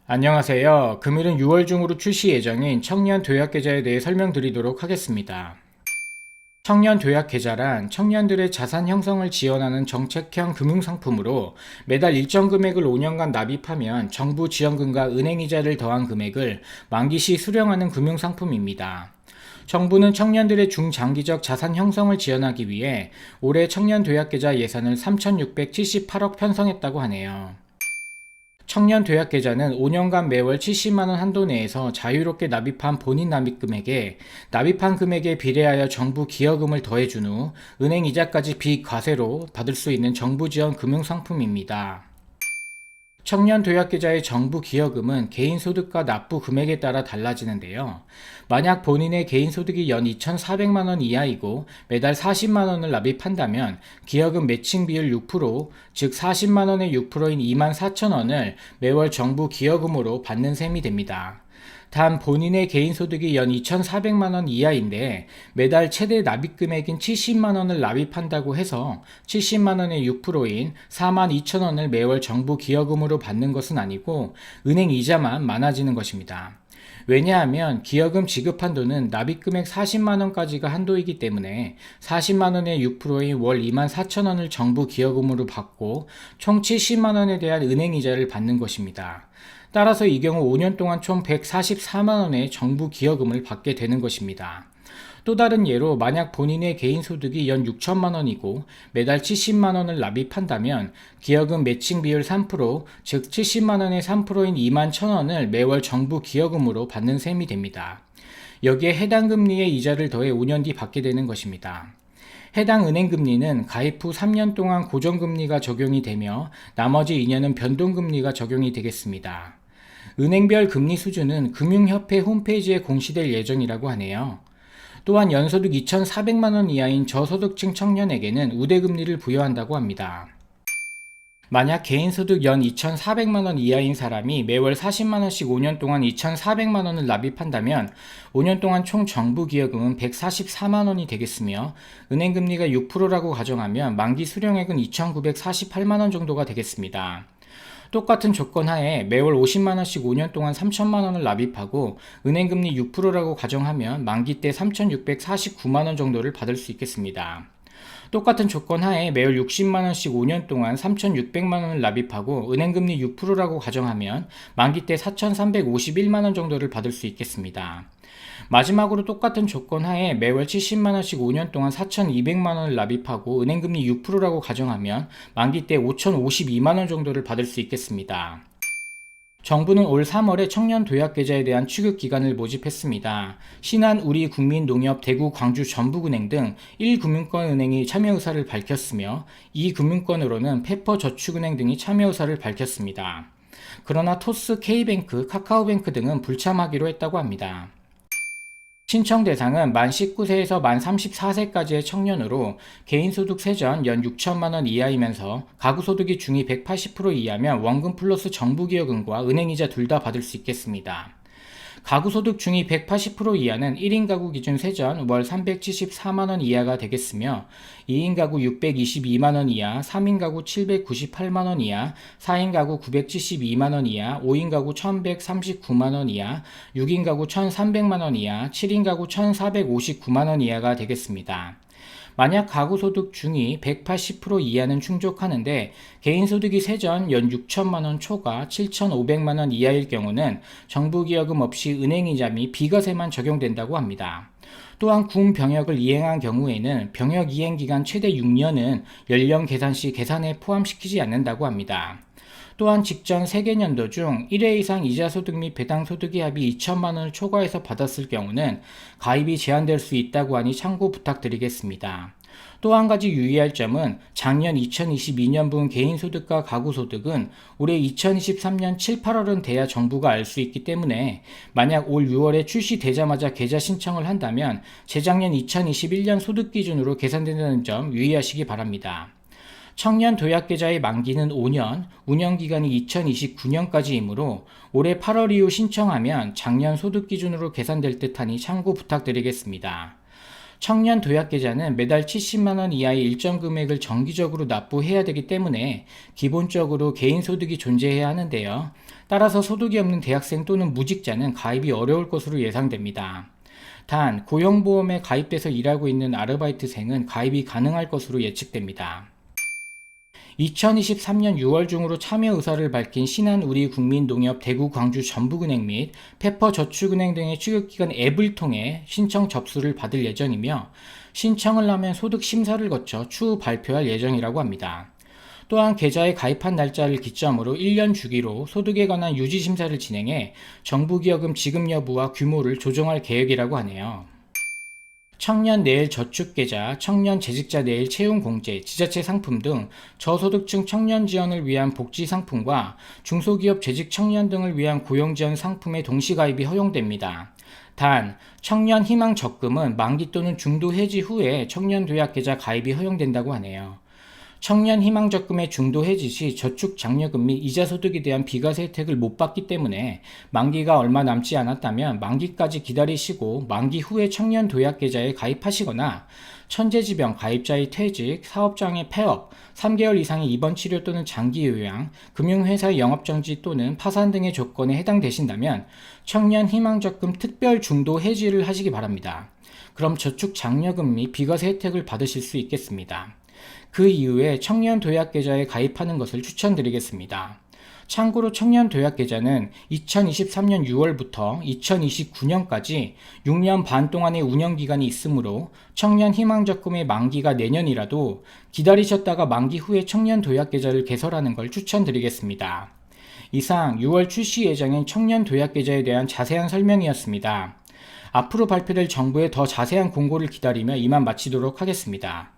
안녕하세요. 금일은 6월 중으로 출시 예정인 청년 도약 계좌에 대해 설명드리도록 하겠습니다. 청년 도약 계좌란 청년들의 자산 형성을 지원하는 정책형 금융상품으로 매달 일정 금액을 5년간 납입하면 정부 지원금과 은행이자를 더한 금액을 만기 시 수령하는 금융상품입니다. 정부는 청년들의 중장기적 자산 형성을 지원하기 위해 올해 청년 도약 계좌 예산을 3,678억 편성했다고 하네요. 청년 도약 계좌는 5년간 매월 70만원 한도 내에서 자유롭게 납입한 본인 납입 금액에 납입한 금액에 비례하여 정부 기여금을 더해준 후 은행 이자까지 비과세로 받을 수 있는 정부 지원 금융상품입니다. 청년 도약계좌의 정부 기여금은 개인소득과 납부 금액에 따라 달라지는데요. 만약 본인의 개인소득이 연 2,400만원 이하이고 매달 40만원을 납입한다면 기여금 매칭 비율 6%, 즉 40만원의 6%인 24,000원을 매월 정부 기여금으로 받는 셈이 됩니다. 단 본인의 개인소득이 연 2,400만원 이하인데 매달 최대 납입금액인 70만원을 납입한다고 해서 70만원의 6%인 42,000원을 매월 정부 기여금으로 받는 것은 아니고 은행 이자만 많아지는 것입니다. 왜냐하면 기여금 지급 한도는 납입금액 40만원까지가 한도이기 때문에 40만원의 6%인 월 24,000원을 정부 기여금으로 받고 총 70만원에 대한 은행이자를 받는 것입니다. 따라서 이 경우 5년 동안 총 144만원의 정부 기여금을 받게 되는 것입니다. 또 다른 예로 만약 본인의 개인소득이 연 6천만원이고 매달 70만원을 납입한다면 기여금 매칭 비율 3%, 즉 70만원의 3%인 21,000원을 매월 정부 기여금으로 받는 셈이 됩니다. 여기에 해당 금리의 이자를 더해 5년 뒤 받게 되는 것입니다. 해당 은행금리는 가입 후 3년 동안 고정금리가 적용이 되며 나머지 2년은 변동금리가 적용이 되겠습니다. 은행별 금리 수준은 금융협회 홈페이지에 공시될 예정이라고 하네요. 또한 연소득 2,400만원 이하인 저소득층 청년에게는 우대금리를 부여한다고 합니다. 만약 개인소득 연 2,400만원 이하인 사람이 매월 40만원씩 5년 동안 2,400만원을 납입한다면 5년 동안 총 정부 기여금은 144만원이 되겠으며 은행금리가 6%라고 가정하면 만기 수령액은 2,948만원 정도가 되겠습니다. 똑같은 조건 하에 매월 50만원씩 5년 동안 3천만원을 납입하고 은행금리 6%라고 가정하면 만기 때 3,649만원 정도를 받을 수 있겠습니다. 똑같은 조건 하에 매월 60만원씩 5년 동안 3,600만원을 납입하고 은행금리 6%라고 가정하면 만기 때 4,351만원 정도를 받을 수 있겠습니다. 마지막으로 똑같은 조건 하에 매월 70만원씩 5년 동안 4,200만원을 납입하고 은행금리 6%라고 가정하면 만기 때 5,052만원 정도를 받을 수 있겠습니다. 정부는 올 3월에 청년 도약계좌에 대한 취급기관을 모집했습니다. 신한 우리국민농협 대구 광주 전북은행 등 1금융권 은행이 참여 의사를 밝혔으며 2금융권으로는 페퍼저축은행 등이 참여 의사를 밝혔습니다. 그러나 토스, K뱅크, 카카오뱅크 등은 불참하기로 했다고 합니다. 신청 대상은 만 19세에서 만 34세까지의 청년으로 개인소득 세전 연 6천만원 이하이면서 가구소득이 중위 180% 이하면 원금 플러스 정부기여금과 은행이자 둘 다 받을 수 있겠습니다. 가구소득 중위 180% 이하는 1인 가구 기준 세전 월 374만원 이하가 되겠으며 2인 가구 622만원 이하, 3인 가구 798만원 이하, 4인 가구 972만원 이하, 5인 가구 1139만원 이하, 6인 가구 1300만원 이하, 7인 가구 1459만원 이하가 되겠습니다. 만약 가구소득 중위 180% 이하는 충족하는데 개인소득이 세전 연 6천만원 초과 7,500만원 이하일 경우는 정부기여금 없이 은행이자 및 비과세만 적용된다고 합니다. 또한 군 병역을 이행한 경우에는 병역 이행기간 최대 6년은 연령 계산 시 계산에 포함시키지 않는다고 합니다. 또한 직전 세계년도 중 1회 이상 이자소득 및 배당소득의 합이 2천만원을 초과해서 받았을 경우는 가입이 제한될 수 있다고 하니 참고 부탁드리겠습니다. 또 한 가지 유의할 점은 작년 2022년분 개인소득과 가구소득은 올해 2023년 7, 8월은 돼야 정부가 알 수 있기 때문에 만약 올 6월에 출시되자마자 계좌 신청을 한다면 재작년 2021년 소득 기준으로 계산된다는 점 유의하시기 바랍니다. 청년 도약계좌의 만기는 5년, 운영기간이 2029년까지이므로 올해 8월 이후 신청하면 작년 소득 기준으로 계산될 듯하니 참고 부탁드리겠습니다. 청년 도약계좌는 매달 70만원 이하의 일정 금액을 정기적으로 납부해야 되기 때문에 기본적으로 개인소득이 존재해야 하는데요. 따라서 소득이 없는 대학생 또는 무직자는 가입이 어려울 것으로 예상됩니다. 단, 고용보험에 가입돼서 일하고 있는 아르바이트생은 가입이 가능할 것으로 예측됩니다. 2023년 6월 중으로 참여 의사를 밝힌 신한우리국민농협 대구 광주 전북은행 및 페퍼저축은행 등의 취급기관 앱을 통해 신청 접수를 받을 예정이며 신청을 하면 소득 심사를 거쳐 추후 발표할 예정이라고 합니다. 또한 계좌에 가입한 날짜를 기점으로 1년 주기로 소득에 관한 유지심사를 진행해 정부기여금 지급 여부와 규모를 조정할 계획이라고 하네요. 청년 내일 저축계좌, 청년 재직자 내일 채용공제, 지자체 상품 등 저소득층 청년 지원을 위한 복지 상품과 중소기업 재직 청년 등을 위한 고용지원 상품의 동시가입이 허용됩니다. 단, 청년 희망 적금은 만기 또는 중도 해지 후에 청년 도약계좌 가입이 허용된다고 하네요. 청년 희망적금의 중도 해지 시 저축 장려금 및 이자 소득에 대한 비과세 혜택을 못 받기 때문에 만기가 얼마 남지 않았다면 만기까지 기다리시고 만기 후에 청년 도약 계좌에 가입하시거나 천재지병, 가입자의 퇴직, 사업장의 폐업, 3개월 이상의 입원 치료 또는 장기 요양, 금융회사의 영업정지 또는 파산 등의 조건에 해당되신다면 청년 희망적금 특별 중도 해지를 하시기 바랍니다. 그럼 저축 장려금 및 비과세 혜택을 받으실 수 있겠습니다. 그 이후에 청년 도약 계좌에 가입하는 것을 추천드리겠습니다. 참고로 청년 도약 계좌는 2023년 6월부터 2029년까지 6년 반 동안의 운영 기간이 있으므로 청년 희망적금의 만기가 내년이라도 기다리셨다가 만기 후에 청년 도약 계좌를 개설하는 걸 추천드리겠습니다. 이상 6월 출시 예정인 청년 도약 계좌에 대한 자세한 설명이었습니다. 앞으로 발표될 정부의 더 자세한 공고를 기다리며 이만 마치도록 하겠습니다.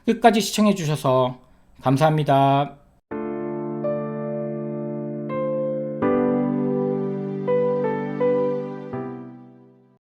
끝까지 시청해주셔서 감사합니다.